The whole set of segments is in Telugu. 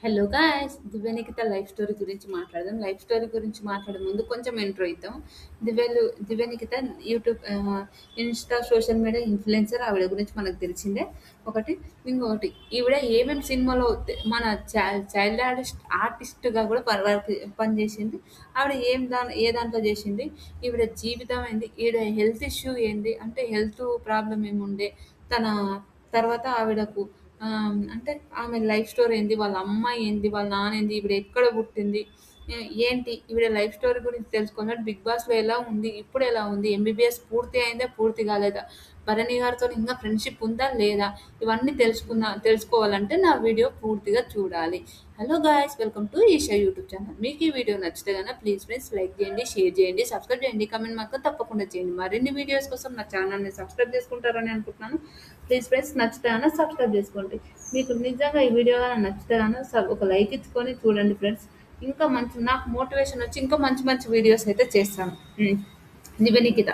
Hello guys! 'Divyanikhita' life story గురించి మాట్లాడదాం. లైఫ్ స్టోరీ గురించి మాట్లాడే ముందు కొంచెం ఇంట్రో ఇద్దాం. Divyanikhita YouTube Insta social media influencer ఆవిడ గురించి మనకు తెలిసిందే. ఒకటి. ఇంకొకటి ఈవిడ ఏమేమి సినిమాలో మన చైల్డ్ ఆర్టిస్ట్‌గా కూడా పనిచేసింది. ఆవిడ ఏ దాంట్లో చేసింది? ఈవిడ జీవితం ఏంది? ఈవిడ హెల్త్ ఇష్యూ ఏంది? అంటే హెల్త్ ప్రాబ్లమ్ ఏముండే? తన తర్వాత ఆవిడకు అంటే ఆమె లైఫ్ స్టోరీ ఏంది? వాళ్ళ అమ్మాయి ఏంది? వాళ్ళ నాన్న ఏంది? ఈవిడ ఎక్కడ పుట్టింది? ఏంటి? ఈవిడ లైఫ్ స్టోరీ గురించి తెలుసుకోవాలంటే 'బిగ్ బాస్‌లో' ఎలా ఉంది? ఇప్పుడు ఎలా ఉంది? ఎంబీబీఎస్ పూర్తి అయిందా? పూర్తి కాలేదా? భరణి గారితోని ఇంకా ఫ్రెండ్‌షిప్ ఉందా? లేదా? ఇవన్నీ తెలుసుకోవాలంటే నా వీడియో పూర్తిగా చూడాలి. Hello guys! Welcome to Eesha YouTube channel. మీకు ఈ వీడియో నచ్చితే గనక ప్లీజ్ ఫ్రెండ్స్ లైక్ చేయండి, షేర్ చేయండి, సబ్స్క్రైబ్ చేయండి, కామెంట్ మాత్రం తప్పకుండా చేయండి. మరిన్ని వీడియోస్ కోసం నా ఛానల్‌ని సబ్స్క్రైబ్ చేసుకుంటారని అనుకుంటున్నాను. ప్లీజ్ ఫ్రెండ్స్ నచ్చితే గనక సబ్స్క్రైబ్ చేసుకోండి. మీకు నిజంగా ఈ వీడియో గాని నచ్చితే గనక ఒక లైక్ ఇచ్చుకొని చూడండి ఫ్రెండ్స్. ఇంకా మంచి నాకు మోటివేషన్ వచ్చి ఇంకా మంచి మంచి వీడియోస్ అయితే చేస్తాను. దివ్యనిఖిత.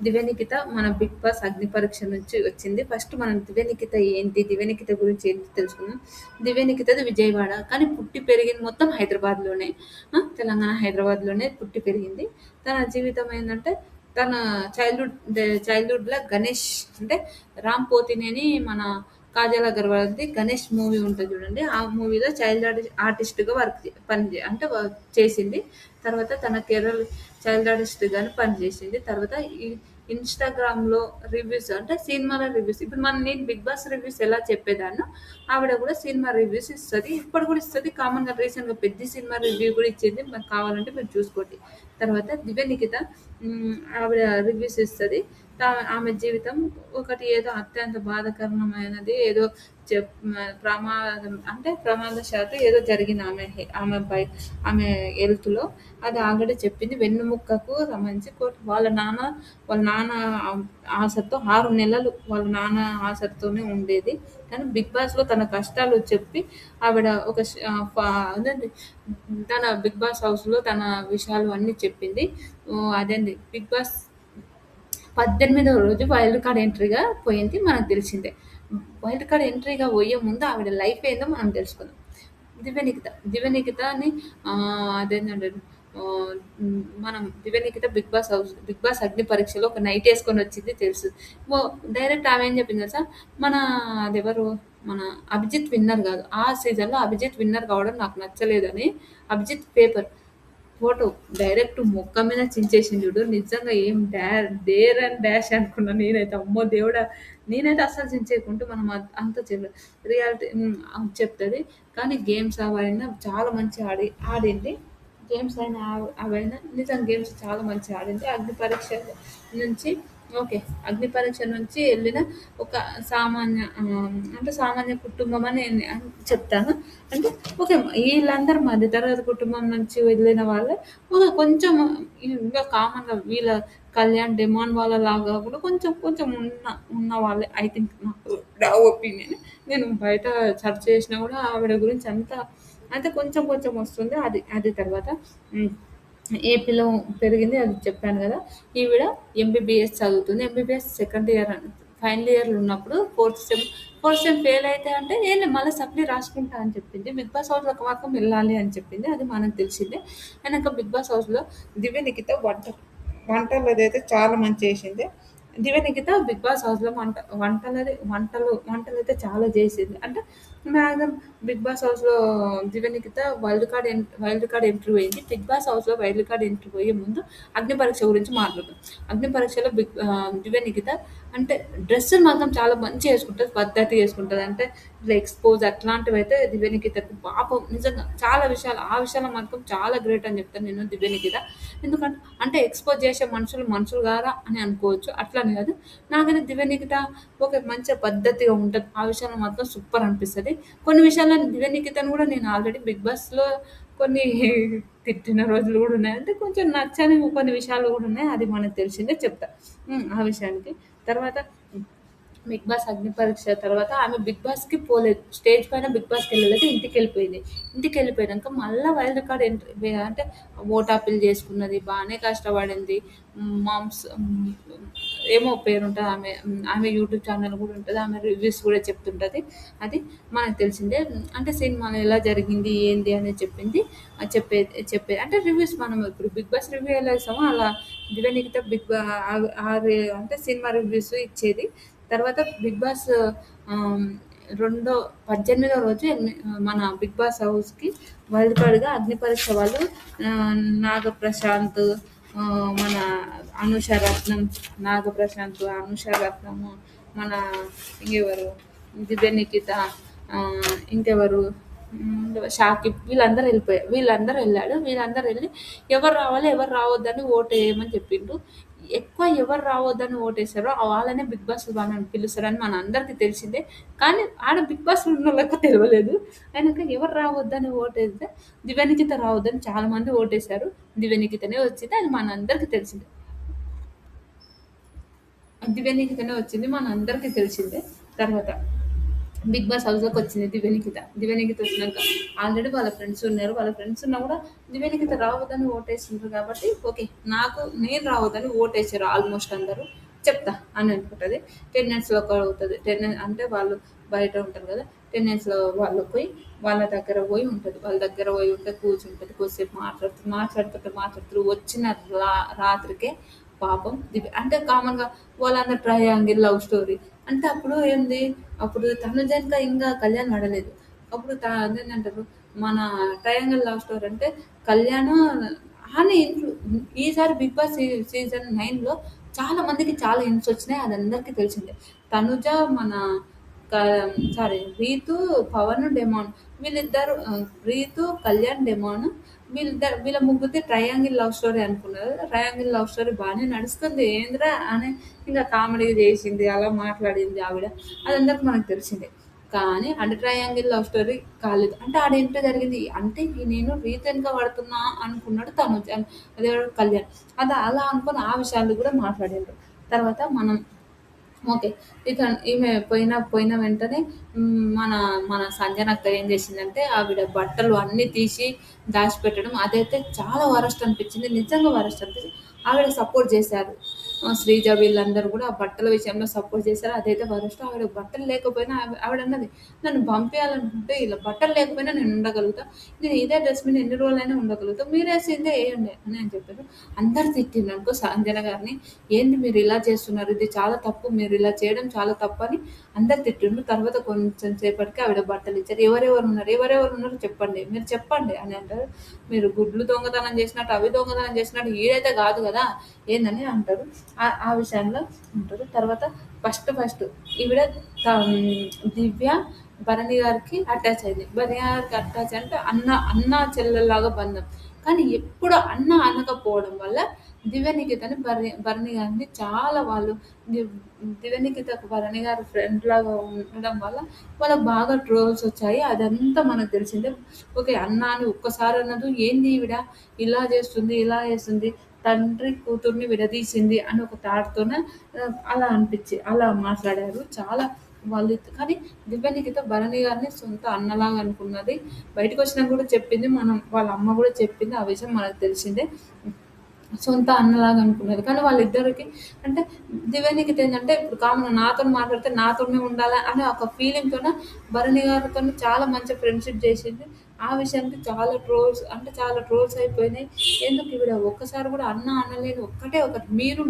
దివ్యనిఖిత మన 'బిగ్ బాస్' అగ్ని పరీక్ష నుంచి వచ్చింది. ఫస్ట్ మనం దివ్యనిఖిత ఏంటి? దివ్యనిఖిత గురించి ఏంటి తెలుసుకుందాం. దివ్యనిఖితది విజయవాడ. కానీ పుట్టి పెరిగింది మొత్తం హైదరాబాద్‌లోనే. తెలంగాణ హైదరాబాద్‌లోనే పుట్టి పెరిగింది. తన జీవితం ఏందంటే తన చైల్డ్‌హుడ్‌లో గణేష్ అంటే రామ్ పోతినేని మన కాజల్ అగర్వాల్‌ది 'గణేష్' మూవీ ఉంటది చూడండి. ఆ మూవీలో ఆర్టిస్ట్‌గా అంటే చేసింది. తర్వాత తన కెరీర్ చైల్డ్ ఆర్టిస్ట్‌గాను పనిచేసింది. తర్వాత ఈ ఇన్‌స్టాగ్రామ్‌లో రివ్యూస్ అంటే సినిమాల రివ్యూస్ ఇప్పుడు నేను 'బిగ్ బాస్' రివ్యూస్ ఎలా చెప్పేదాన్నో ఆవిడ కూడా సినిమా రివ్యూస్ ఇస్తది. ఇప్పుడు కూడా ఇస్తది. కామన్‌గా రీసెంట్‌గా 'పెద్ది' సినిమా రివ్యూ కూడా ఇచ్చింది. మరి కావాలంటే మీరు చూసుకోండి. తర్వాత దివ్యనిఖిత ఆవిడ రివ్యూస్ ఇస్తది. ఆమె జీవితం ఒకటి ఏదో అత్యంత బాధాకరమైనది ఏదో ప్రమాదం అంటే ప్రమాదశాత్తు ఏదో జరిగింది ఆమె హెల్త్‌లో. అది ఆల్రెడీ చెప్పింది. వెన్నెముక్కకు సంబంధించి వాళ్ళ నాన్న ఆసర్తో 6 నెలలు వాళ్ళ నాన్న ఆసర్తోనే ఉండేది. కానీ 'బిగ్ బాస్‌లో' తన కష్టాలు చెప్పి ఆవిడ ఒక ష్ అదేంటి తన 'బిగ్ బాస్' హౌస్‌లో తన విషయాలు అన్నీ చెప్పింది. అదేంటి 'బిగ్ బాస్' 18వ రోజు వైల్డ్ కార్డ్ ఎంట్రీగా పోయింది మనకు తెలిసిందే. వైల్డ్ కార్డ్ ఎంట్రీగా పోయే ముందు ఆవిడ లైఫ్ ఏందో మనం తెలుసుకుందాం. దివ్యనిఖితని అదేంటంటే మనం దివ్యనిఖిత 'బిగ్ బాస్' అగ్ని పరీక్షలో ఒక నైట్ ఏసుకొని వచ్చింది తెలుసు. డైరెక్ట్ ఆమె ఏం చెప్పింది తెలుసా? మన అదెవరు మన అభిజిత్ విన్నర్ కాదు. ఆ సీజన్‌లో అభిజిత్ విన్నర్ కావడం నాకు నచ్చలేదని అభిజిత్ ఫోటో డైరెక్ట్ మొఖం మీద చించేసింది చూడు. నిజంగా ఏం డేర్ అండ్ డాష్ అనుకున్నా నేనైతే. అమ్మో దేవుడా! నేనైతే అస్సలు చించేయకుంటే మనం అంత రియాలిటీ చెప్తది. కానీ గేమ్స్ అవైనా చాలా మంచిగా ఆడింది. గేమ్స్ అయినా అవైనా నిజంగా గేమ్స్ చాలా మంచిగా ఆడింది. నుంచి ఓకే. అగ్ని పరీక్ష నుంచి ఎళ్ళిన ఒక అంటే సామాన్య కుటుంబం అని చెప్తాను. అంటే ఓకే. ఈళ్ళందరూ మధ్య తరగతి కుటుంబం నుంచి వెళ్ళిన వాళ్ళే. కొంచెం ఇంకా కామన్‌గా వీళ్ళ కళ్యాణ్, డెమాన్ వాళ్ళలాగా కాకుండా కొంచెం కొంచెం ఉన్న వాళ్ళే ఐ థింక్ నా ఒపీనియన్. నేను బయట సెర్చ్ చేసినా కూడా ఆవిడ గురించి అంత కొంచెం కొంచెం వస్తుంది. అది అది తర్వాత హ్మ్. ఏపీలో పెరిగింది అది చెప్పాను గదా! ఈవిడ ఎంబీబీఎస్ చదువుతుంది. ఎంబీబీఎస్ ఫైనల్ ఇయర్‌లో ఉన్నప్పుడు ఫోర్త్ సెమ్ ఫెయిల్ అయితే అంటే ఏం లేదు మళ్ళా సప్లీ రాసుకుంటా అని చెప్పింది. 'బిగ్ బాస్' హౌస్‌లోకి మాత్రం వెళ్ళాలి అని చెప్పింది. అది మనకు తెలిసిందే. అయినాక 'బిగ్ బాస్' హౌస్‌లో దివ్యనిఖిత వంటలదైతే చాలా మంచిగా చేసింది. దివ్యనిఖిత 'బిగ్ బాస్' హౌస్‌లో వంటలైతే చాలా చేసింది. అంటే మ్యాక్సిమం 'బిగ్ బాస్' హౌస్‌లో దివ్యనిఖిత వైల్డ్ కార్డ్ ఎంట్రీ పోయింది. 'బిగ్ బాస్' హౌస్‌లో వైల్డ్ కార్డ్ ఎంట్రీ పోయే ముందు అగ్ని పరీక్ష గురించి మాట్లాడదాం. అగ్ని పరీక్షలో దివ్యనిఖిత అంటే డ్రెస్సులు మాత్రం చాలా మంచిగా యేసుకుంటది. పద్ధతిగా యేసుకుంటది. అంటే ఇట్లా ఎక్స్‌పోజ్ అట్లాంటివైతే దివ్యనిఖితకు పాపం నిజంగా చాలా విషయాలు ఆ విషయాల్లో మాత్రం చాలా గ్రేట్ అని చెప్తాను నేను దివ్యనిఖిత. ఎందుకంటే అంటే ఎక్స్‌పోజ్ చేసే మనుషులు గారా అని అనుకోవచ్చు. అట్లని కాదు. నాకైతే దివ్యనిఖిత ఓకే. మంచిగా పద్ధతిగా ఉంటది. ఆ విషయంలో మాత్రం సూపర్ అనిపిస్తది. కొన్ని విషయాల్లో దివ్యనిఖితని కూడా నేను ఆల్రెడీ 'బిగ్ బాస్‌లో' కొన్ని తిట్టిన రోజులు గూడా ఉన్నాయి. అంటే కొంచెం నచ్చని కొన్ని విషయాలు గూడా ఉన్నాయి. అది మనకు తెలిసిందే చెప్తా. ఆ విషయానికి. తర్వాత బిగ్ బాస్ అగ్ని పరీక్ష తర్వాత ఆమె బిగ్ బాస్‌కి పోలేదు. స్టేజ్ పైన బిగ్ బాస్‌కెళ్ళలేదు. ఇంటికెళ్ళిపోయింది. ఇంటికెళ్ళిపోయినంక మళ్ళా వైల్డ్ కార్డ్ ఎంట్రీ అంటే ఓటాపిల్ చేసుకున్నది. బానే కష్టపడింది. మామ్స్ ఏమో పేరుంటది ఆమె. ఆమె యూట్యూబ్ ఛానెల్ గూడా ఉంటది. ఆమె రివ్యూస్ గూడా చెప్తుంటది. అది మనకు తెలిసిందే. అంటే సినిమాలో ఎలా జరిగింది, ఏంది అనేది చెప్పింది. చెప్పేది అంటే రివ్యూస్ మనం ఇప్పుడు బిగ్ బాస్ రివ్యూ ఎలా ఇస్తామో అలా దివ్యనికిత బిగ్ బా అంటే సినిమా రివ్యూస్ ఇచ్చేది. తర్వాత బిగ్ బాస్ ఆహ్, రెండో 18వ రోజు మన బిగ్ బాస్ హౌస్‌కి వైల్డ్ కార్డ్‌గా అగ్ని పరీక్ష వాళ్ళు నాగప్రశాంత్, మన అనుష రత్నం, నాగప్రశాంత్, అనుష రత్నము, మన ఇంకెవరు దివ్య నిఖిత, ఇంకెవరు షాకిబ్ వీళ్ళందరూ వెళ్ళిపోయారు. వీళ్ళందరూ వెళ్ళాడు. వీళ్ళందరూ వెళ్ళి ఎవరు రావాలి, ఎవరు రావద్దని ఓటేయమని చెప్పిండ్రు. ఎక్కువ ఎవరు రావద్దని ఓటేసారో వాళ్ళనే బిగ్ బాస్ వాళ్ళని పిలుస్తారని మన అందరికీ తెలిసిందే. కానీ ఆడ బిగ్ బాస్ ఉన్నోళ్ళకి తెలవలేదు. అయినాక ఎవరు రావద్దని ఓటేస్తే దివ్యనిఖిత రావద్దని చాలా మంది ఓటేశారు. దివ్యనిఖితనే వచ్చింది. అది మనందరికీ తెలిసిందే. దివ్యనిఖితనే వచ్చింది. మనందరికీ తెలిసిందే. తర్వాత బిగ్ బాస్ హౌస్‌లోకి వచ్చింది దివ్యనిఖిత. దివ్యనిఖిత వచ్చినాక ఆల్రెడీ వాళ్ళ ఫ్రెండ్స్ ఉన్నారు. వాళ్ళ ఫ్రెండ్స్ ఉన్నా కూడా దివ్యనిఖిత రావద్దని ఓటేసిండ్రు కాబట్టి ఓకే. నేను రావద్దని ఓటేసారు ఆల్మోస్ట్ అందరూ. చెప్తా అని అనుకుంటది. టెండెన్స్‌లో ఒక అవుతది. అంటే వాళ్ళు బయట ఉంటారు కదా! టెండెన్స్‌లో వాళ్ళు పోయి వాళ్ళ దగ్గర పోయి ఉంటది. వాళ్ళ దగ్గర పోయి ఉంటే కూర్చుంటది. కొద్దిసేపు మాట్లాడుతుంటే వచ్చిన రాత్రికే పాపం అంటే కామన్‌గా వాళ్ళందరూ ట్రయాంగిల్ లవ్ స్టోరీ. అంటే అప్పుడు ఏంది, అప్పుడు తనుజ ఇంకా కళ్యాణ్ పడలేదు. అప్పుడు అదేంటంటారు మన ట్రయాంగిల్ లవ్ స్టోరీ అంటే కళ్యాణ్ అని ఇంట్లో ఈసారి బిగ్ బాస్ సీజన్ 9లో చాలా మందికి చాలా హింట్స్ వచ్చినాయి. అది అందరికీ తెలిసిందే. తనుజ మన క సారీ రీతు, పవన్, డెమాన్ వీళ్ళిద్దరు రీతు, కళ్యాణ్, డెమాన్ వీళ్ళ ముగ్గురిది ట్రయాంగిల్ లవ్ స్టోరీ అనుకున్నారు. ట్రయాంగిల్ లవ్ స్టోరీ బానే నడుస్తుంది. ఏందిరా అని ఇంక కామెడీ చేసింది. అలా మాట్లాడింది ఆవిడ. అదందరికి మనకు తెలిసిందే. కానీ అంటే ట్రయాంగిల్ లవ్ స్టోరీ కాలేదు. అంటే ఆడేంటో జరిగింది. అంటే నేను రీతు వెనక పడుతున్నా అనుకున్నాడు తనుజ. అదేవాడు కళ్యాణ్. అది అలా అనుకోని ఆ విషయాలు కూడా మాట్లాడిండ్రు. తర్వాత మనం ఓకే. ఇక ఈమె పోయిన వెంటనే మన మన సంజనక్క ఏం చేసిందంటే, ఆవిడ బట్టలు అన్నీ తీసి దాచిపెట్టడం అదైతే చాలా వరస్ట్ అనిపించింది. నిజంగా వరస్ట్ అనిపించింది. ఆవిడకి సపోర్ట్ చేశారు. శ్రీజ వీళ్ళందరూ కూడా ఆ బట్టల విషయంలో సపోర్ట్ చేశారు. అదైతే వరస్ట్. ఆవిడకి బట్టలు లేకపోయినా ఆవిడన్నది, "నన్ను పంపియాలనుకుంటే ఇలా బట్టలు లేకపోయినా నేను ఉండగలుగుతా. నేను ఇదే డ్రెస్ మీద ఎన్ని రోజులైనా ఉండగలుగుతా. మీరేసిందే ఎయండి" అని చెప్పారు. అందరూ తిట్టిండ్రనుకో సంజన గారిని. ఏంది మీరు ఇలా చేస్తున్నారు? ఇది చాలా తప్పు. మీరు ఇలా చేయడం చాలా తప్పని అందరు తిట్టిండ్రు. తర్వాత కొంచెం సేపటికి ఆవిడ బట్టలిచ్చారు. ఎవరెవరున్నారు చెప్పండి. మీరు చెప్పండి అని అంటారు. మీరు గుడ్లు దొంగతనం చేసినట్టు, అవి దొంగతనం చేసినట్టు ఈడైతే కాదు కదా! ఏందని అంటారు. ఆ విషయంలో ఉంటారు. తర్వాత ఫస్ట్ ఈవిడ దివ్య భరణి గారికి అటాచ్ అయింది. భరణి గారికి అటాచ్ అంటే అన్న చెల్లెల్లాగా బంధం. కానీ ఎప్పుడు అన్న అనకపోవడం వల్ల దివ్యనిఖితని భరణి గారిని చాలా వాళ్ళు దివ్ దివ్యనిఖితకు భరణి గారు ఫ్రెండ్ లాగా ఉండడం వల్ల వాళ్ళకి బాగా ట్రోల్స్ వచ్చాయి. అదంతా మనకు తెలిసిందే. ఓకే. అన్న అని ఒక్కసారి అన్నదు. ఏంది ఈవిడ ఇలా చేస్తుంది, ఇలా చేస్తుంది. తండ్రి కూతుర్ని విడదీసింది అని ఒక థాట్‌తోనే అలా మాట్లాడారు. చాలా వాళ్ళు కానీ దివ్యనిఖిత భరణి గారిని సొంత అన్నలాగా అనుకున్నది. బయటకొచ్చినాక కూడా చెప్పింది. వాళ్ళ అమ్మ కూడా చెప్పింది. ఆ విషయం మనకు తెలిసిందే. సొంత అన్నలాగా అనుకున్నది. కానీ వాళ్ళిద్దరికి అంటే దివ్యనిఖిత ఏంటంటే ఇప్పుడు కామన్ నాతోని మాట్లాడితే నాతోనే ఉండాలా అనే ఒక ఫీలింగ్‌తోనే భరణి గారితోని చాలా మంచి ఫ్రెండ్‌షిప్ చేసింది. ఆ విషయానికి చాలా ట్రోల్స్ అయిపోయినాయి. ఎందుకు ఈవిడ ఒక్కసారి కూడా అన్న అనలేదు. ఒకటి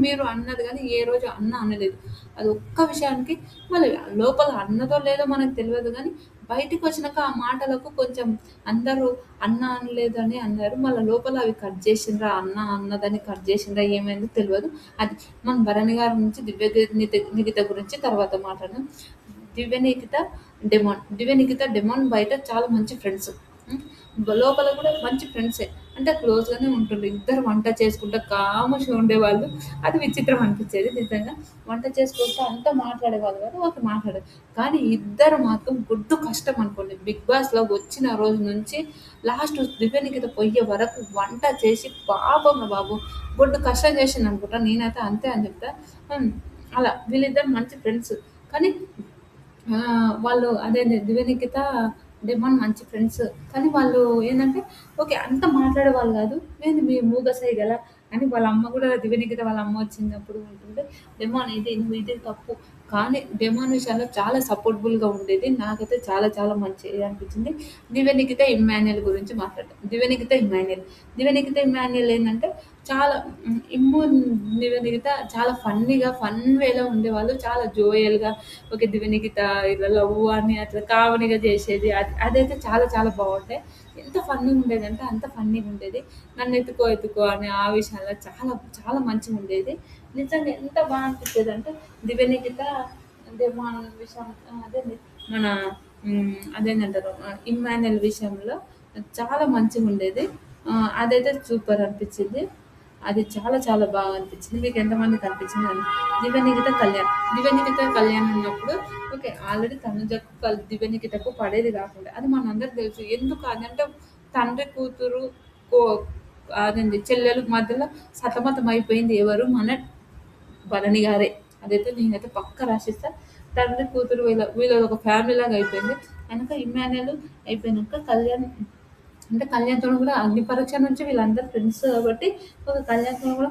మీరు అన్నది గానీ ఏ రోజు అన్న అనలేదు. అది ఒక్క విషయానికి మళ్ళీ లోపల అన్నదో లేదో మనకు తెలవదు గానీ బయటికొచ్చినాక ఆ మాటలకు కొంచెం అందరూ అన్న అనలేదని అన్నారు. మళ్ళా లోపల అవి కట్ చేసిండ్రా, అన్న అన్నదని కట్ చేసిండ్రా ఏమైందో తెలవదు. అది మన భరణి గారి నుంచి నిఖిత గురించి తర్వాత మాట్లాడదాం. దివ్యనిఖిత, దివ్యనిఖిత, డెమాన్ బయట చాలా మంచి ఫ్రెండ్స్. హ్మ్. లోపల కూడా మంచి ఫ్రెండ్సే. అంటే క్లోజ్‌గానే ఉంటుండ్రు. ఇద్దరు వంట చేసుకుంటా కాముషగా ఉండేవాళ్ళు. అది విచిత్రం అనిపించేది నిజంగా. వంట చేసుకుంటూ అంతా మాట్లాడేవాళ్ళు కాదు. ఓకే మాట్లాడారు. కానీ ఇద్దరు మాత్రం గొడ్డు కష్టం అనుకోండి. 'బిగ్ బాస్‌లో' వచ్చిన రోజు నుంచి లాస్ట్ దివ్యనిఖిత పొయ్యే వరకు వంట చేసి పాపం రా బాబు! గొడ్డు కష్టం చేసిందనుకుంటా. నేనైతే అంతే అని చెప్తా. హ్మ్. అలా వీళ్ళిద్దరు మంచి ఫ్రెండ్స్. కానీ వాళ్ళు అదేంది దివ్యనిఖిత, డెమాన్ మంచి ఫ్రెండ్స్. కానీ వాళ్ళు ఏందంటే ఓకే. అంత మాట్లాడేవాళ్ళు గాదు. ఏంది మీ మూగ సైగలా అని వాళ్ళ అమ్మ గూడా దివ్యనిఖిత వాళ్ళ అమ్మ వచ్చినప్పుడు అంటుంటే, డెమాన్ ఇది నువ్వు ఇది తప్పు. కానీ డెమాన్ విషయంలో చాలా సపోర్టబుల్‌గా ఉండేది. నాకైతే చాలా చాలా మంచిగా అనిపించింది. దివ్యనిఖిత, ఇమ్మాన్యుయల్ గురించి మాట్లాడదాం. దివ్యనిఖిత, ఇమ్మాన్యుయల్ ఏందంటే చాలా ఇమ్ము, దివ్యనిఖిత చాలా ఫన్నీగా, ఫన్ వేలో ఉండేవాళ్ళు. చాలా జోయల్‌గా ఓకే. దివ్యనిఖిత ఇలా లవ్ అని అట్లా కామెడీగా చేసేది. అదైతే చాలా చాలా బావుండే. ఎంత ఫన్నీగా ఉండేదంటే అంత ఫన్నీగా ఉండేది. నన్ను ఎత్తుకో ఎత్తుకో అని ఆ విషయాల్లో చాలా చాలా మంచిగుండేది. నిజంగా ఎంత బా అనిపిచ్చేదంటే దివ్యనిఖిత అంటే మన విషయం అదేంది మన అదేందంటారు ఇమ్మాన్యుయల్ విషయంలో చాలా మంచిగుండేది. అదైతే సూపర్ అనిపిచ్చింది. అది చాలా చాలా బాగా అనిపిచ్చింది. మీకు ఎంతమందికి అనిపిచ్చింది అని. దివ్యనిఖిత, కళ్యాణ్ ఉన్నప్పుడు ఓకే. ఆల్రెడీ తనుజకు దివ్యనిఖితకు పడేది గాకుండే. అది మనందరికి తెలుసు. ఎందుకు అదంటే తండ్రి, కూతురు కో అదేంది చెల్లెలు మధ్యలో సతమతం అయిపోయింది ఎవరు? మన భరణి గారే. అదైతే నేనైతే పక్కా రాసిస్తా. తండ్రి, కూతురు వీళ్ళది ఒక ఫ్యామిలీలాగా అయిపోయింది. ఎనక ఇమ్మాన్యుయల్ అయిపోయినాక కళ్యాణ్ అంటే కళ్యాణ్‌తోని గూడా అగ్ని పరీక్ష నుంచి వీళ్ళందరూ ఫ్రెండ్స్ కాబట్టి ఒక కళ్యాణ్‌తోని గూడా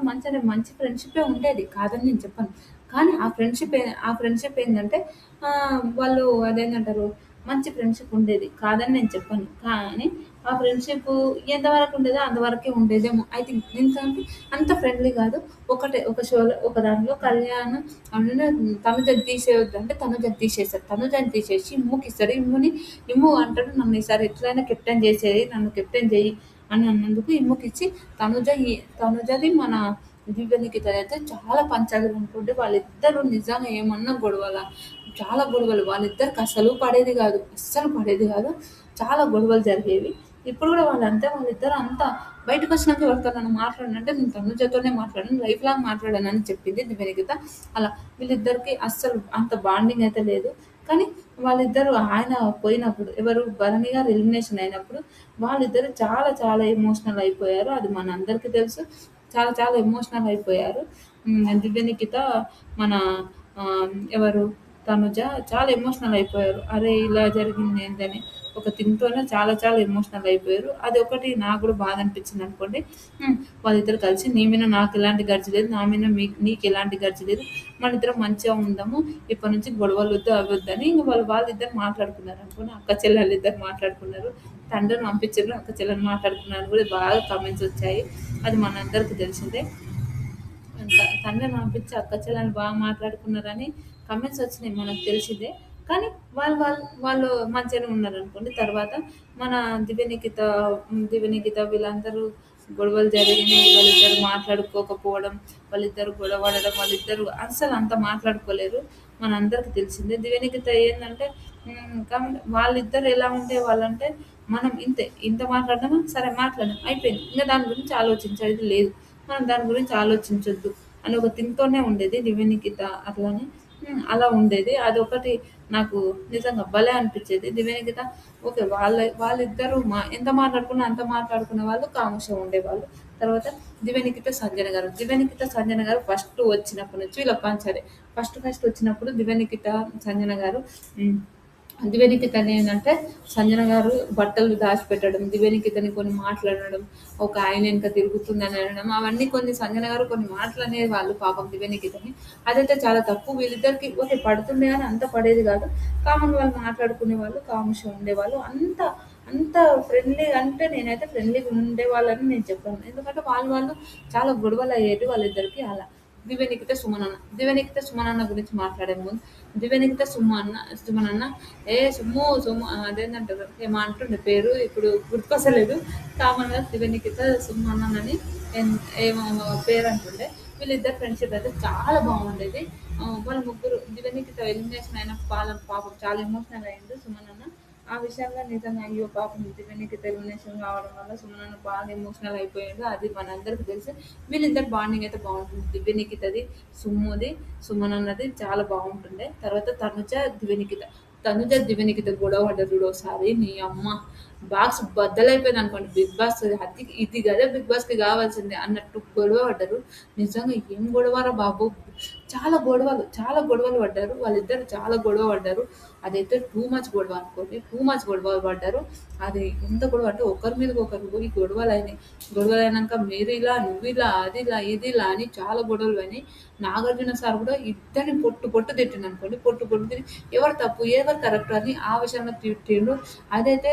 మంచి ఫ్రెండ్‌షిప్పే ఉండేది. కాదని నేను చెప్పను. కానీ ఆ ఫ్రెండ్‌షిప్ ఏందంటే వాళ్ళు అదేందంటారు మంచి ఫ్రెండ్‌షిప్ ఉండేది. కాదని నేను చెప్పను. కానీ ఆ ఫ్రెండ్‌షిప్ ఎంతవరకు ఉండేదో అంతవరకే ఉండేదేమో ఐ థింక్. ఎందుకంటే అంత ఫ్రెండ్లీ గాదు. ఒక షోలో ఒక దాంట్లో కళ్యాణ్ అందులో తనుజని తీసేయొద్దంటే తనుజని తీసేస్తాడు. తనుజని తీసేసి ఇమ్ముకిస్తాడు. ఇమ్ము అంటాడు నన్ను ఈసారి ఎట్లైనా కెప్టెన్ చేసేయి. నన్ను కెప్టెన్ చెయ్యి అని అన్నందుకు ఇమ్ముకిచ్చి తనుజది మన దివ్యనిఖితదైతే చాలా పంచాలుగా ఉంటుండే. వాళ్ళిద్దరూ నిజంగా ఏమన్నా చాలా గొడవలు. వాళ్ళిద్దరికి అసలు పడేది గాదు. అస్సలు పడేది గాదు. చాలా గొడవలు జరిగేవి. ఇప్పుడు గూడా వాళ్ళంతే. వాళ్ళిద్దరు అంతా బయటకొచ్చినాక ఎవరితోనైనా మాట్లాడనంటే నేను తనుజతోనే మాట్లాడాను. లైఫ్ లాంగ్ మాట్లాడానని చెప్పింది దివ్యనిఖిత. అలా వీళ్ళిద్దరికి అస్సలు అంత బాండింగ్ అయితే లేదు. కానీ వాళ్ళిద్దరూ ఆయన పోయినప్పుడు ఎవరు భరణి గారు ఎలిమినేషన్ అయినప్పుడు వాళ్ళిద్దరూ చాలా చాలా ఎమోషనల్ అయిపోయారు. అది మనందరికీ తెలుసు. చాలా చాలా ఎమోషనల్ అయిపోయారు. దివ్యనిఖిత మన ఎవరు తనుజ చాలా ఎమోషనల్ అయిపోయారు. అరే! ఇలా జరిగింది ఏంటని ఒక థింగ్‌తోనే చాలా చాలా ఎమోషనల్ అయిపోయారు. అది ఒకటి నాకు గూడా బాధ అనిపించింది అనుకోండి. వాళ్ళిద్దరూ కలిసి నీ మీద నాకు ఎలాంటి గర్జ్ లేదు. నా మీద నీకు ఎలాంటి గర్జ్ లేదు. మనిద్దరం మంచిగా ఉందాము. ఇప్పటి నుంచి గొడవలు వద్దు అవి వద్దని ఇంక వాళ్ళిద్దరు మాట్లాడుకున్నారు అనుకోని. అక్క చెల్లెలిద్దరు మాట్లాడుకున్నారు. తండ్రిని పంపించారు. అక్క చెల్లెలు మాట్లాడుకున్నారు కూడా బాగా కామెంట్స్ వచ్చాయి. అది మనందరికీ తెలిసిందే. తండ్రిని పంపించి అక్క చెల్లెలు బాగా మాట్లాడుకున్నారని కమెంట్స్ వచ్చినాయి మనకు తెలిసిందే. కానీ వాళ్ళు మంచిగానే ఉన్నారనుకోండి. తర్వాత మన దివ్యనిఖిత వీళ్ళందరూ గొడవలు జరిగినాయి. వాళ్ళిద్దరు మాట్లాడుకోకపోవడం, వాళ్ళిద్దరు గొడవ పడడం, వాళ్ళిద్దరు అస్సలు అంత మాట్లాడుకోలేరు. మనందరికీ తెలిసిందే. దివ్యనిఖిత ఏందంటే వాళ్ళిద్దరు ఎలా ఉండేవాళ్ళంటే మనం ఇంతే. ఇంత మాట్లాడినామా సరే మాట్లాడాం అయిపోయింది. ఇంక దాని గురించి ఆలోచించేది లేదు. మనం దాని గురించి ఆలోచించొద్దు అని ఒక థింగ్‌తోనే ఉండేది దివ్యనిఖిత అట్లని. అలా ఉండేది. అదొకటి నాకు నిజంగా భలే అనిపిచ్చేది. దివ్యనిఖిత ఓకే. వాళ్ళిద్దరూ ఎంత మాట్లాడుకున్నా అంత మాట్లాడుకునే వాళ్ళు ఖాముషంగా ఉండేవాళ్ళు. తర్వాత దివ్యనిఖిత, సంజన గారు ఫస్ట్ వచ్చినప్పటి నుంచి వీళ్ళ పంచాడే. ఫస్ట్ వచ్చినప్పుడు సంజన గారు హ్మ్. దివ్యనిఖితని ఏందంటే సంజన గారు బట్టలు దాచిపెట్టడం, దివ్యనిఖితని కొన్ని మాట్లాడడం, ఒక ఆయన ఎనక తిరుగుతుందని అనడం, అవన్నీ కొన్ని సంజన గారు కొన్ని మాటలనేవాళ్ళు పాపం దివ్యనిఖితని. అదైతే చాలా తప్పు. వీళ్ళిద్దరికి ఓకే. పడుతుండే గానీ అంత పడేది గాదు. కామన్‌గా వాళ్ళు మాట్లాడుకునేవాళ్ళు, కాముషంగా ఉండేవాళ్ళు. అంత ఫ్రెండ్లీ అంటే నేనైతే ఫ్రెండ్లీగా ఉండేవాళ్ళని నేను చెప్పను. ఎందుకంటే వాళ్ళు చాలా గొడవలయ్యేవి వాళ్ళిద్దరికి అలా. దివ్యనిఖిత, సుమనన్న గురించి మాట్లాడే ముందు సుమనన్న సుమ్ము అదేందంటారు ఏమో అంటుండే పేరు ఇప్పుడు గుర్తుకొస్తలేదు. కామన్‌గా దివ్యనిఖిత, సుమనన్నని ఏమో పేరు అంటుండే. వీళ్ళిద్దరి ఫ్రెండ్‌షిప్ అయితే చాలా బాగుండేది. వాళ్ళు ముగ్గురు దివ్యనిఖిత ఎలిమినేషన్ అయిన పాపం చాలా ఎమోషనల్ అయ్యిండు సుమనన్న. ఆ విషయంలో నిజంగా అయ్యో పాపం దివ్యనిఖిత ఎలిమినేషన్ కావడం వల్ల సుమనన్న బాగా ఎమోషనల్ అయిపోయాడు. అది మనందరికీ తెలుసు. వీళ్ళిద్దరి బాండింగ్ అయితే బాగుంటుంది. దివ్యనిఖితది, సుమ్ముది, సుమనన్నది చాలా బాగుంటుండే. తర్వాత దివ్యనిఖిత గొడవ పడ్డారు చూడు ఒకసారి నీ అమ్మ బాక్స్ బద్దలైపోయిందనుకోండి. 'బిగ్ బాస్' అది ఇది గదా 'బిగ్ బాస్‌కి' గావాల్సింది అన్నట్టు గొడవ పడ్డారు. నిజంగా ఏం గొడవరా బాబు! చాలా గొడవలు పడ్డారు. వాళ్ళిద్దరు చాలా గొడవ పడ్డారు. అదైతే టూ మచ్ గొడవ అనుకోండి. టూ మచ్ గొడవ పడ్డారు. అది ఎంత గొడవ అంటే ఒకరి మీదకి ఒకరు పోయి గొడవలయినాయి. గొడవలయినంక మీరిలా, నువ్విలా, అదిలా, ఇదిలా అని చాలా గొడవలయినాయి. నాగార్జున సార్ గూడా ఇద్దరిని పొట్టు పొట్టు తిట్టిండనుకోండి. పొట్టు పొట్టు తిట్టి ఎవరు తప్పు, ఎవరు కరెక్ట్ అని ఆ విషయంలో తిట్టిండు. అదైతే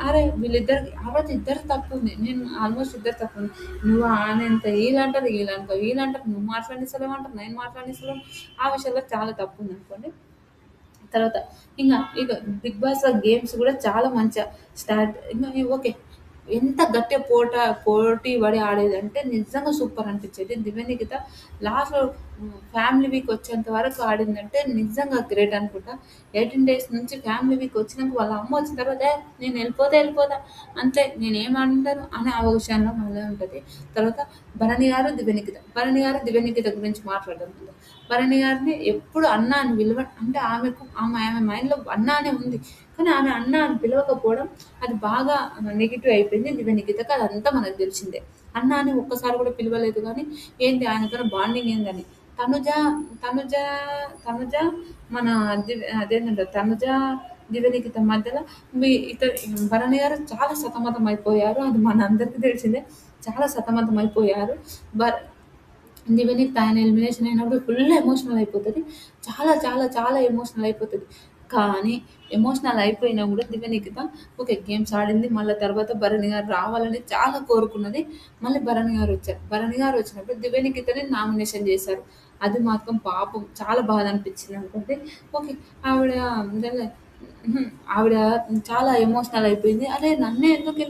అరే! వీళ్ళిద్దరికి ఆవిడది ఇద్దరిది తప్పుంది. నేను ఆల్మోస్ట్ ఇద్దరిది తప్పుంది. నువ్వు ఆయనంత ఈళ్ళంటారు, ఈళ్ళంటారు. నువ్వు మాట్లాడనిస్తలేవంటారు, నేను మాట్లాడనిస్తలేను. ఆ విషయంలో చాలా తప్పుందనుకోండి. తర్వాత ఇక 'బిగ్ బాస్‌లో' గేమ్స్ గూడా చాలా మంచిగా ఓకే. ఎంత గట్టిగా పోటీ పడి ఆడేదంటే నిజంగా సూపర్ అనిపిచ్చేది. దివ్యనిఖిత లాస్ట్‌లో ఫ్యామిలీ వీక్ వచ్చేంత వరకు ఆడిందంటే నిజంగా గ్రేట్ అనుకుంటా. 18 డేస్ నుంచి ఫ్యామిలీ వీక్ వచ్చినంక వాళ్ళ అమ్మ వచ్చిన తర్వాత నేను ఎళ్ళిపోతా అంతే నేనేమనను అని ఆ విషయంలో మళ్ళీ ఉంటది. తర్వాత భరణి గారు దివ్యనిఖిత గురించి మాట్లాడదాం ముందు. భరణి గారిని ఎప్పుడు అన్న అని అంటే ఆమె మైండ్‌లో అన్న అనే ఉంది. కానీ ఆమె అన్న అని పిలవకపోవడం అది బాగా నెగెటివ్ అయిపోయింది దివ్యనిఖితకి. అదంతా మనకు తెలిసిందే. అన్న అని ఒక్కసారి కూడా పిలవలేదు గానీ, ఏంది ఆయనతోని బాండింగ్ ఏందని. తనుజ తనుజ తనుజ మన అదేంటంటారు దివ్యనిఖిత మధ్యలో భరణి గారు చాలా సతమతం అయిపోయారు. అది మనందరికీ తెలిసిందే. చాలా సతమతం అయిపోయారు. భర్ దివ్యనీత్ ఆయన ఎలిమినేషన్ అయినప్పుడు ఫుల్ ఎమోషనల్ అయిపోతది. చాలా ఎమోషనల్ అయిపోతది. కానీ ఎమోషనల్ అయిపోయినా గూడా దివ్యనిఖిత ఓకే. గేమ్స్ ఆడింది. మళ్ళా తర్వాత భరణి గారు రావాలని చాలా కోరుకున్నది. మళ్ళీ భరణి గారొచ్చారు. భరణి గారు వచ్చినప్పుడు దివ్యనిఖితని నామినేషన్ చేశారు. అది మాత్రం పాపం చాలా బాధ అనిపించిందనుకోండి. ఓకే. ఆవిడ నిజంగా హుహు. ఆవిడ చాలా ఎమోషనల్ అయిపోయింది. అరే! నన్నే ఎందుకు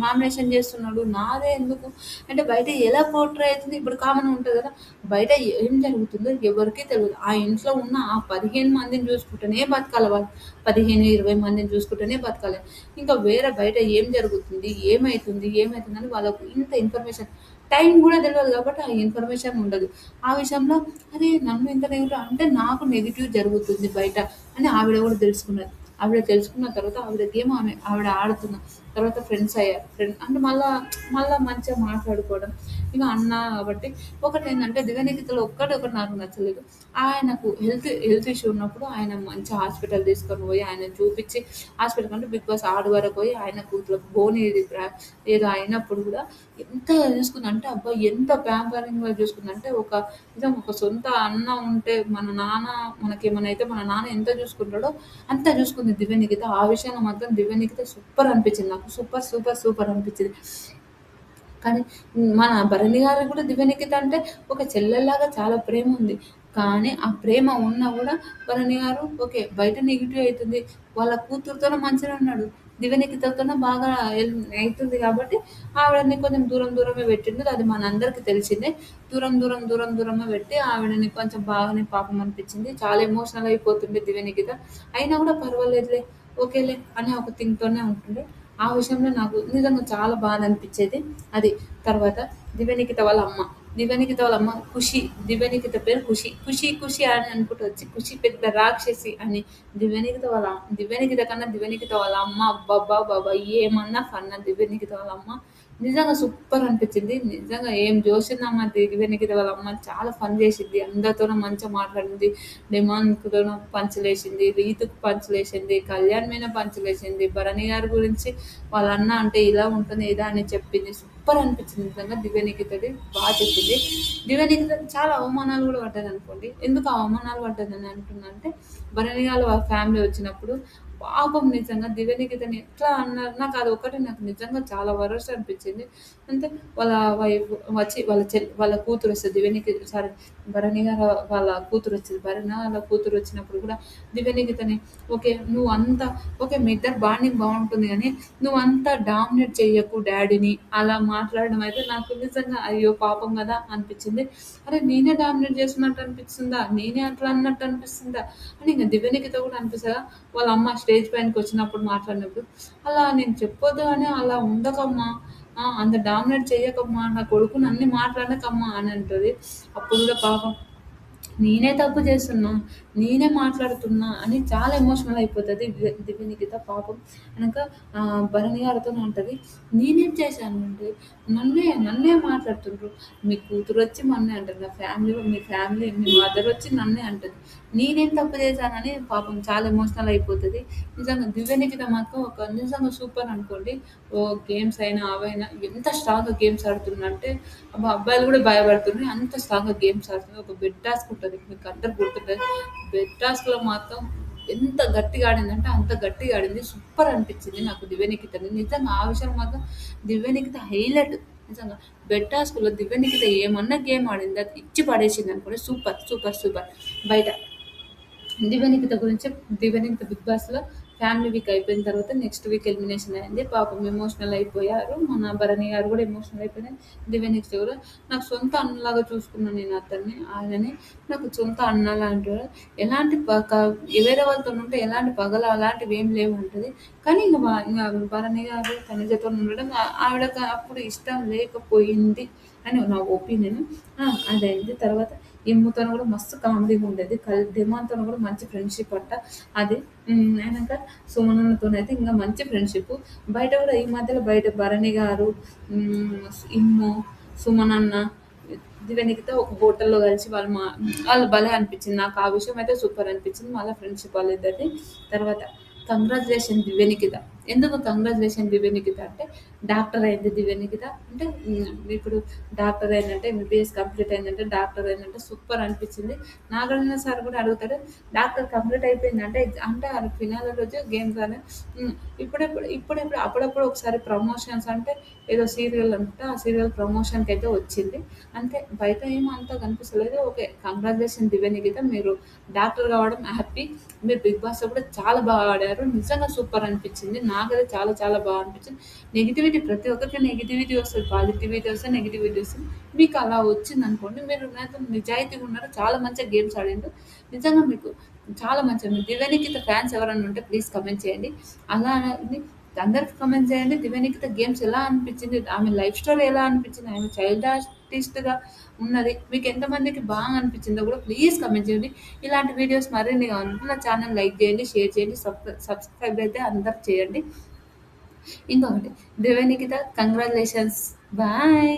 నామినేషన్ చేస్తున్నాడు? నాదే ఎందుకు? అంటే బయట ఎలా పోర్ట్రే అయితుంది ఇప్పుడు కామన్ ఉంటది గదా! బయట ఏం జరుగుతుందో ఎవరికీ తెలవదు. ఆ ఇంట్లో ఉన్న ఆ 15 మందిని చూసుకుంటూనే బతకాలి వాళ్ళు. 15, 20 మందిని చూసుకుంటూనే బతకాలి. ఇంకా వేరే బయట ఏం జరుగుతుంది? ఏమైతుందని వాళ్ళకు ఇంత ఇన్ఫర్మేషన్ టైం గూడా తెలవదు కాబట్టి ఆ ఇన్ఫర్మేషన్ ఉండదు. ఆ విషయంలో అరే! నన్ను ఇంత నెగెటివ్ అంటే నాకు నెగెటివ్ జరుగుతుంది బయట అని ఆవిడ గూడా తెలుసుకున్నది. ఆవిడ తెలుసుకున్న తర్వాత ఆవిడ గేమ్ ఆవిడ ఆడుతున్న తర్వాత ఫ్రెండ్స్ అయ్యారు. అంటే మళ్ళా మంచిగా మాట్లాడుకోవడం. ఇక అన్న కాబట్టి ఒకటేంటంటే దివ్యనిఖితలో ఒకటి నాకు నచ్చలేదు. ఆయనకు హెల్త్ ఇష్యూ ఉన్నప్పుడు ఆయన మంచి హాస్పిటల్ తీసుకొని పోయి ఆయనను చూపించి హాస్పిటల్ కంటే 'బిగ్ బాస్' ఆడు వరకు పోయి ఆయన కూతురుకి బోన్ ఏదో అయినప్పుడు కూడా ఎంత చూసుకుందంటే అబ్బా! ఎంత ప్యాంపరింగ్‌గా చూసుకుందంటే ఒక సొంత అన్న ఉంటే మన నాన్న మనకేమైనా అయితే మన నాన్న ఎంత చూసుకుంటాడో అంత చూసుకుంది దివ్యనిఖిత. ఆ విషయంలో మాత్రం దివ్యనిఖిత సూపర్ అనిపించింది నాకు. సూపర్ అనిపించింది. కానీ మన భరణి గారికి కూడా దివ్యనిఖిత అంటే ఒక చెల్లెల్లాగా చాలా ప్రేమ ఉంది. కానీ ఆ ప్రేమ ఉన్నా గూడా భరణి గారు ఓకే. బయట నెగెటివ్ అయితుంది. వాళ్ళ కూతురుతోనే మంచిగానే ఉన్నాడు. దివ్యనిఖితతోనే బాగా అయితుంది కాబట్టి ఆవిడని కొంచెం దూరమే పెట్టిండు. అది మనందరికీ తెలిసిందే. దూరమే పెట్టి ఆవిడని కొంచెం బాగానే పాపం అనిపించింది. చాలా ఎమోషనల్ అయిపోతుండే దివ్యనిఖిత. అయినా గూడా పర్వాలేదులే, ఓకేలే అనే ఒక థింక్‌తోనే ఉంటుండే. ఆ విషయంలో నాకు నిజంగా చాలా బాధ అనిపించేది. అది. తర్వాత దివ్యనిఖిత వాళ్ళ అమ్మ ఖుషి. దివ్యనిఖిత పేరు ఖుషి. ఖుషి అని అనుకుంటూ వచ్చి ఖుషి పెద్ద రాక్షసి అని దివ్యనిఖిత కన్నా దివ్యనిఖిత వాళ్ళ అమ్మ అబ్బబ్బబ్బబ్బా! ఏమన్నా ఫన్నా దివ్యనిఖిత వాళ్ళ అమ్మ. నిజంగా సూపర్ అనిపించింది. నిజంగా ఏం జోషిందమ్మ దివ్యనిఖిత వాళ్ళ అమ్మ. చాలా ఫన్ చేసింది. అందరితోనూ మంచిగా మాట్లాడింది. డిమాండ్‌తోను పంచులేసింది. రీతుకు పంచులేసింది. కళ్యాణ్ మీద పంచులేసింది. భరణి గారి గురించి వాళ్ళ అన్న అంటే ఇలా ఉంటుంది ఇదా అని చెప్పింది. సూపర్ అనిపించింది నిజంగా దివ్యనిఖితది చెప్పింది. దివ్యనిఖిత చాలా అవమానాలు గూడా పడ్డదనుకోండి. ఎందుకు ఆ అవమానాలు పడ్డదని అంటున్నా అంటే భరణి గారు వాళ్ళ ఫ్యామిలీ వచ్చినప్పుడు పాపం నిజంగా దివ్యనిఖితని ఎట్లా అన్నారు నాకు నిజంగా చాలా వరస్ట్ అనిపించింది. అంటే వాళ్ళ వైఫ్ వచ్చి వాళ్ళ కూతురొస్తది. భరణి గారు వాళ్ళ కూతురొచ్చేది. భరణి వాళ్ళ కూతురొచ్చినప్పుడు కూడా దివ్యనిఖితని ఓకే. ఓకే. మీ ఇద్దరి బాండింగ్ బావుంటుంది గానీ, నువ్వంతా డామినేట్ చెయ్యకు డ్యాడీని. అలా మాట్లాడడం అయితే నాకు నిజంగా అయ్యో! పాపం గదా! అనిపిచ్చింది. అరే! నేనే డామినేట్ చేస్తున్నట్టు అనిపిస్తుందా? నేనే అట్లా అన్నట్టు అనిపిస్తుందా? అని ఇంక దివ్యనిఖిత కూడా అనిపిస్తదా? వాళ్ళ అమ్మ స్టేజ్ పైనకొచ్చినప్పుడు మాట్లాడినప్పుడు, అలా నేను చెప్పొద్దు గానీ అలా ఉండకమ్మా. అంత డామినేట్ చెయ్యకమ్మా. నా కొడుకుని అన్ని మాట్లాడకమ్మా అని అంటది. అప్పుడు కూడా పాపం నేనే తప్పు చేస్తున్నా, నేనే మాట్లాడుతున్నా అని చాలా ఎమోషనల్ అయిపోతది దివ్య నిఖిత పాపం. ఎనక భరణి గారితోని అంటది, "నేనేం చేశానండి? నన్నే మాట్లాడుతుండ్రు. మీ కూతురొచ్చి నన్నే అంటది. నా ఫ్యామిలీలో మీ ఫ్యామిలీ మీ మదరొచ్చి నన్నే అంటది. నేనేం తప్పు చేశానని" పాపం చాలా ఎమోషనల్ అయిపోతది. నిజంగా దివ్య నిఖిత మాత్రం ఒక నిజంగా సూపర్ అనుకోండి. గేమ్స్ అయినా, అవైనా ఎంత స్ట్రాంగ్‌గా గేమ్స్ ఆడుతుందంటే అబ్బాయిలు గూడా భయపడుతుండ్రు. అంత స్ట్రాంగ్‌గా గేమ్స్ ఆడుతుంది. ఒక బెడ్ టాస్క్ ఉంటది. మీకు అందరికి గుర్తుంటది. బెడ్ టాస్క్‌లో మాత్రం ఎంత గట్టిగా ఆడిందంటే అంత గట్టిగా ఆడింది. సూపర్ అనిపించింది నాకు దివ్య నిఖితని. నిజంగా ఆ విషయం మాత్రం దివ్య నిఖిత హైలైట్. నిజంగా బెడ్ టాస్క్‌లో దివ్య నిఖిత ఏమన్నా గేమ్ ఆడింది. అది ఇచ్చి పడేసిందనుకోండి. Super, super, super. బయట దివ్యనికిత గురించి దివ్యనికిత బిగ్ బాస్‌లో ఫ్యామిలీ వీక్ అయిపోయిన తర్వాత నెక్స్ట్ వీక్ ఎలిమినేషన్ అయింది. పాపం ఎమోషనల్ అయిపోయారు. మన భరణి గారు కూడా ఎమోషనల్ అయిపోయారు. దివ్యనికిత కూడా నాకు సొంత అన్నలాగా చూసుకున్నాను నేను అతన్ని. ఆయనని నాకు సొంత అన్న లాంటివాడు. ఎలాంటి వేరే వాళ్ళతో ఉంటే ఎలాంటి పగలు అలాంటివి ఏం లేవు అంటది. కానీ ఇంక భరణి గారు తనుజతో ఉండడం ఆవిడకి అప్పుడు ఇష్టం లేకపోయింది అని నా ఒపీనియన్. అదయింది. తర్వాత ఇమ్ముతోని కూడా మస్తు కామెడీగా ఉండేది. ధీమాన్‌తోని కూడా మంచి ఫ్రెండ్‌షిప్ అంట. అది అయినంక సుమనన్నతోనైతే ఇంకా మంచి ఫ్రెండ్‌షిప్. బయట కూడా ఈ మధ్యలో బయట భరణి గారు, ఇమ్ము, సుమనన్న, దివ్యనికిత ఒక హోటల్‌లో కలిసి వాళ్ళు భలే అనిపించింది. నాకు ఆ విషయం అయితే సూపర్ అనిపించింది. మళ్ళా ఫ్రెండ్‌షిప్ వాళ్ళిద్దరిది. తర్వాత కంగ్రాచ్యులేషన్ దివ్యనికిత. ఎందుకు కంగ్రాచ్యులేషన్ దివ్యనికిత అంటే డాక్టర్ అయింది దివ్యనికిత. అంటే ఇప్పుడు డాక్టర్ అయిందంటే ఎంబీబీఎస్ కంప్లీట్ అయిందంటే డాక్టర్ అయిందంటే సూపర్ అనిపించింది. నాగార్జున సార్ కూడా అడుగుతాడు డాక్టర్ కంప్లీట్ అయిపోయిందంటే అంటే ఆ ఫినాలే రోజు గేమ్స్ అని ఇప్పుడిప్పుడు అప్పుడప్పుడు ఒకసారి ప్రమోషన్స్ అంటే ఏదో సీరియల్ అనుకుంటే ఆ సీరియల్ ప్రమోషన్కి అయితే వచ్చింది. అంతే బయట ఏమో అంత కనిపిస్తలేదు. ఓకే కంగ్రాచులేషన్ దివ్య నిఖిత మీరు డాక్టర్ కావడం హ్యాపీ. మీరు బిగ్ బాస్‌లో కూడా చాలా బాగా ఆడారు. నిజంగా సూపర్ అనిపించింది. నాకైతే చాలా చాలా బాగా అనిపించింది. నెగటివిటీ ప్రతి ఒక్కరికి నెగటివిటీ వస్తది. పాజిటివిటీ వస్తది, నెగటివిటీ వస్తది. మీకు అలా వచ్చిందనుకోండి మీరు నాతో నిజాయితీగా ఉన్నారు. చాలా మంచిగా గేమ్స్ ఆడిండ్రు. నిజంగా మీకు చాలా మంచిగా మీ దివ్యనిఖిత ఫ్యాన్స్ ఎవరైనా ఉంటే ప్లీజ్ కామెంట్ చేయండి. అలా అని అందరికి కామెంట్ చేయండి. దివ్యనిఖిత గేమ్స్ ఎలా అనిపించింది? ఆమె లైఫ్ స్టోరీ ఎలా అనిపించింది? ఆమె చైల్డ్ ఆర్టిస్ట్‌గా ఉన్నది. మీకు ఎంతమందికి బాగా అనిపించిందో కూడా ప్లీజ్ కామెంట్ చేయండి. ఇలాంటి వీడియోస్ మరిన్ని కావాలంటే నా ఛానల్ లైక్ చేయండి, షేర్ చేయండి, సబ్స్క్రైబ్ అయితే అందరూ చేయండి. ఇంకొకటి దివ్యనిఖిత కంగ్రాచులేషన్స్. బాయ్.